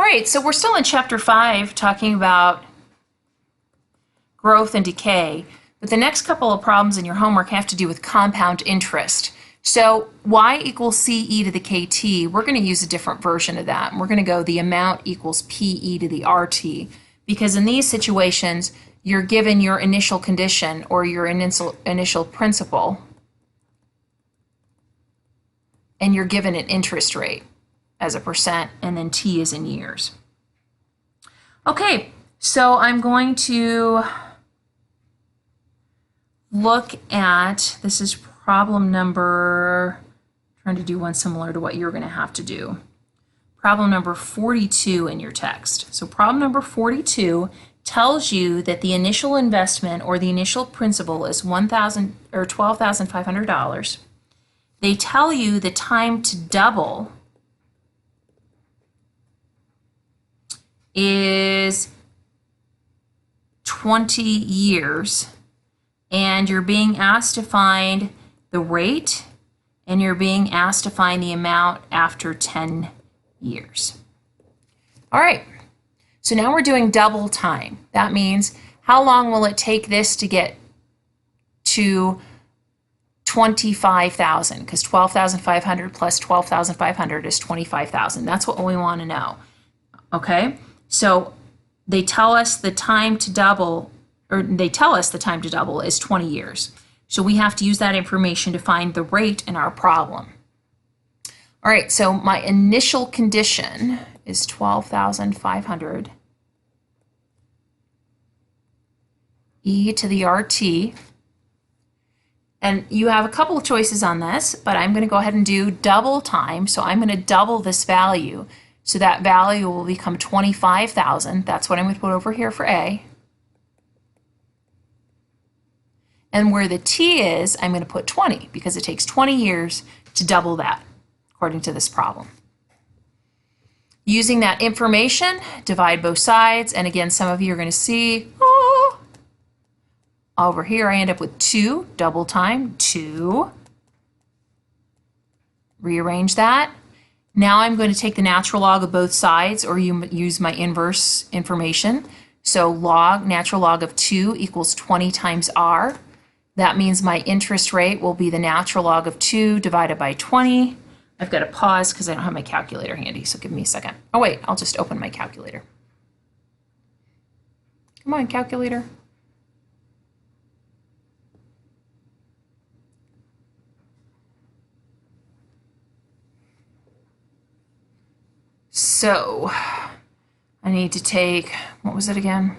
right, so we're still in chapter 5 talking about growth and decay, but the next couple of problems in your homework have to do with compound interest. So y equals ce to the kt, we're going to use a different version of that. And we're going to go the amount equals pe to the rt, because in these situations, you're given your initial condition or your initial principal, and you're given an interest rate as a percent, and then t is in years. Okay, so I'm going to look at, this is problem number, trying to do one similar to what you're going to have to do. Problem number 42 in your text. So problem number 42 tells you that the initial investment or the initial principal is $12,500. They tell you the time to double is 20 years, and you're being asked to find the rate, and you're being asked to find the amount after 10 years. All right, so now we're doing double time. That means how long will it take this to get to 25,000? Because 12,500 plus 12,500 is 25,000. That's what we want to know. Okay, so they tell us the time to double, or they tell us the time to double is 20 years. So we have to use that information to find the rate in our problem. All right, so my initial condition is 12,500 e to the rt. And you have a couple of choices on this, but I'm going to go ahead and do double time. So I'm going to double this value. So that value will become 25,000. That's what I'm going to put over here for A. And where the t is, I'm going to put 20 because it takes 20 years to double that, according to this problem. Using that information, divide both sides. And again, some of you are going to see, oh, over here I end up with 2, double time, 2. Rearrange that. Now I'm going to take the natural log of both sides, or you use my inverse information. So natural log of 2 equals 20 times r. That means my interest rate will be the natural log of 2 divided by 20. I've got to pause because I don't have my calculator handy, so give me a second. Oh wait, I'll just open my calculator. Come on, calculator. So I need to take, what was it again?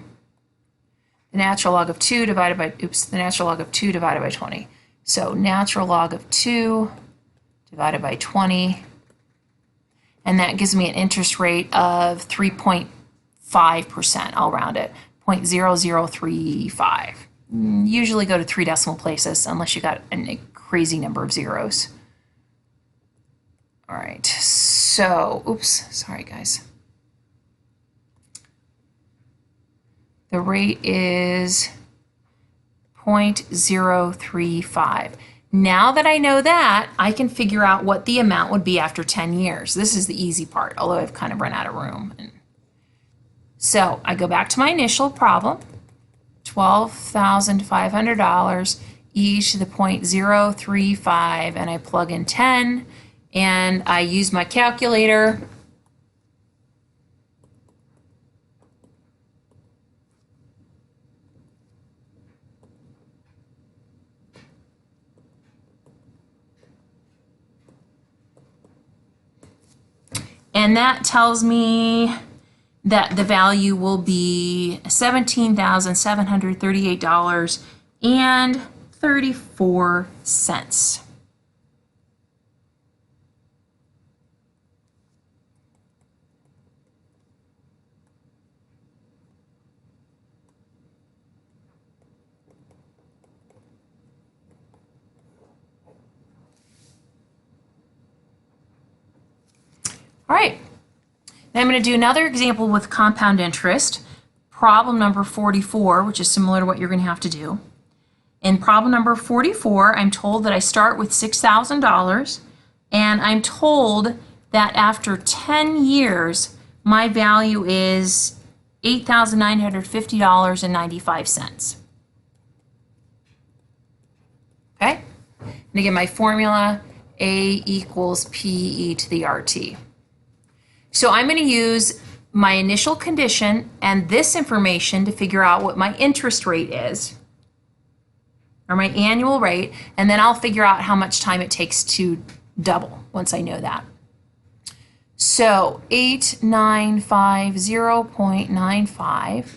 The natural log of 2 divided by, the natural log of 2 divided by 20. So natural log of 2 divided by 20, and that gives me an interest rate of 3.5%. I'll round it, 0.0035. Usually go to 3 decimal places unless you got a crazy number of zeros. All right, so, oops, sorry guys. The rate is 0.035. Now that I know that, I can figure out what the amount would be after 10 years. This is the easy part, although I've kind of run out of room. So I go back to my initial problem, $12,500 e to the 0.035, and I plug in 10, and I use my calculator. And that tells me that the value will be $17,738.34. All right, now I'm going to do another example with compound interest, problem number 44, which is similar to what you're going to have to do. In problem number 44, I'm told that I start with $6,000, and I'm told that after 10 years, my value is $8,950.95. Okay? And again, my formula, A equals PE to the RT. So I'm going to use my initial condition and this information to figure out what my interest rate is, or my annual rate, and then I'll figure out how much time it takes to double once I know that. So 8950.95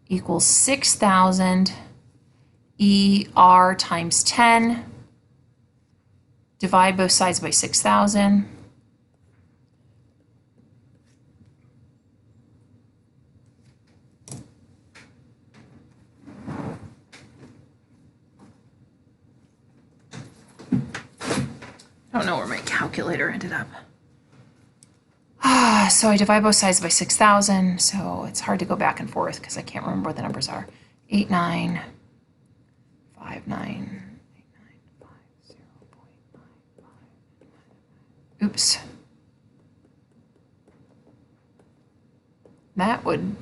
equals 6,000 ER times 10. Divide both sides by 6,000. I don't know where my calculator ended up. So I divide both sides by 6,000, so it's hard to go back and forth because I can't remember what the numbers are. 8959.95. Oops. That would,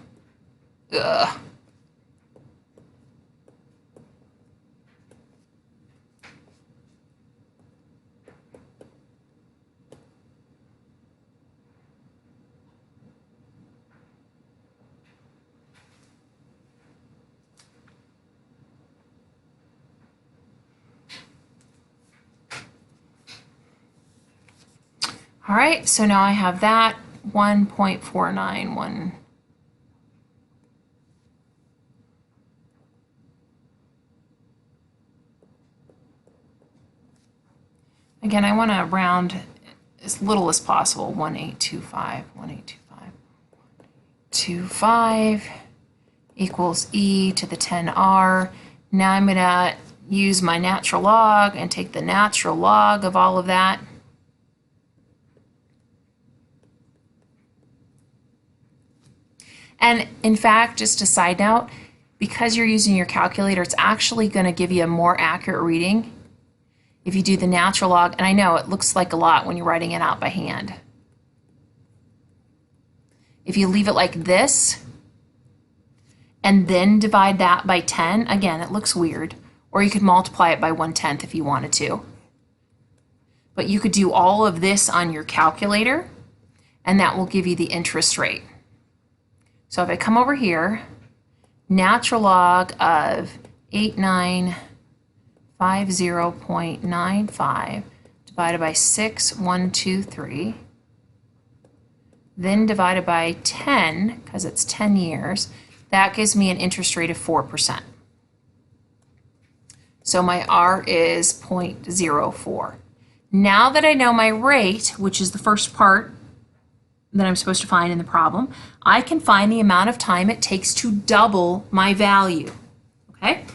ugh. All right, so now I have that 1.491. Again, I want to round as little as possible. 1825, 1825. 25 equals E to the 10R. Now I'm going to use my natural log and take the natural log of all of that. And in fact, just a side note, because you're using your calculator, it's actually going to give you a more accurate reading if you do the natural log. And I know it looks like a lot when you're writing it out by hand. If you leave it like this and then divide that by 10, again, it looks weird. Or you could multiply it by 1/10 if you wanted to. But you could do all of this on your calculator, and that will give you the interest rate. So if I come over here, natural log of 8950.95 divided by 6,123, then divided by 10, because it's 10 years, that gives me an interest rate of 4%. So my R is 0.04. Now that I know my rate, which is the first part that I'm supposed to find in the problem, I can find the amount of time it takes to double my value. Okay?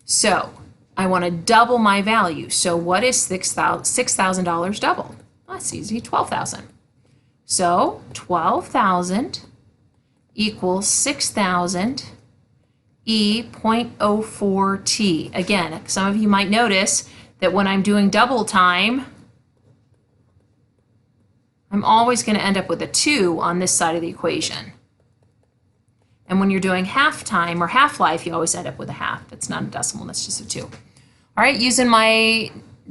So I want to double my value. So what is $6,000 doubled? That's easy, 12,000. So 12,000 equals 6,000 E 0.04 T. Again, some of you might notice that when I'm doing double time, I'm always going to end up with a 2 on this side of the equation. And when you're doing half time or half-life, you always end up with a half. That's not a decimal, that's just a 2. All right,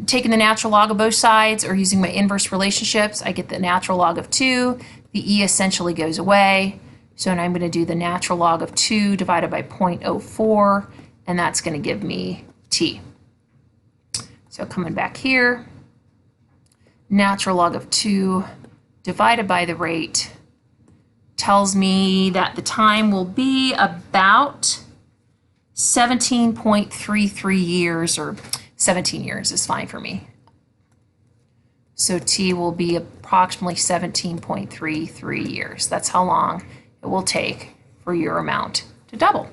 taking the natural log of both sides or using my inverse relationships, I get the natural log of 2. The E essentially goes away. So now I'm going to do the natural log of 2 divided by 0.04, and that's going to give me T. So coming back here, natural log of 2 divided by the rate tells me that the time will be about 17.33 years, or 17 years is fine for me. So T will be approximately 17.33 years. That's how long it will take for your amount to double.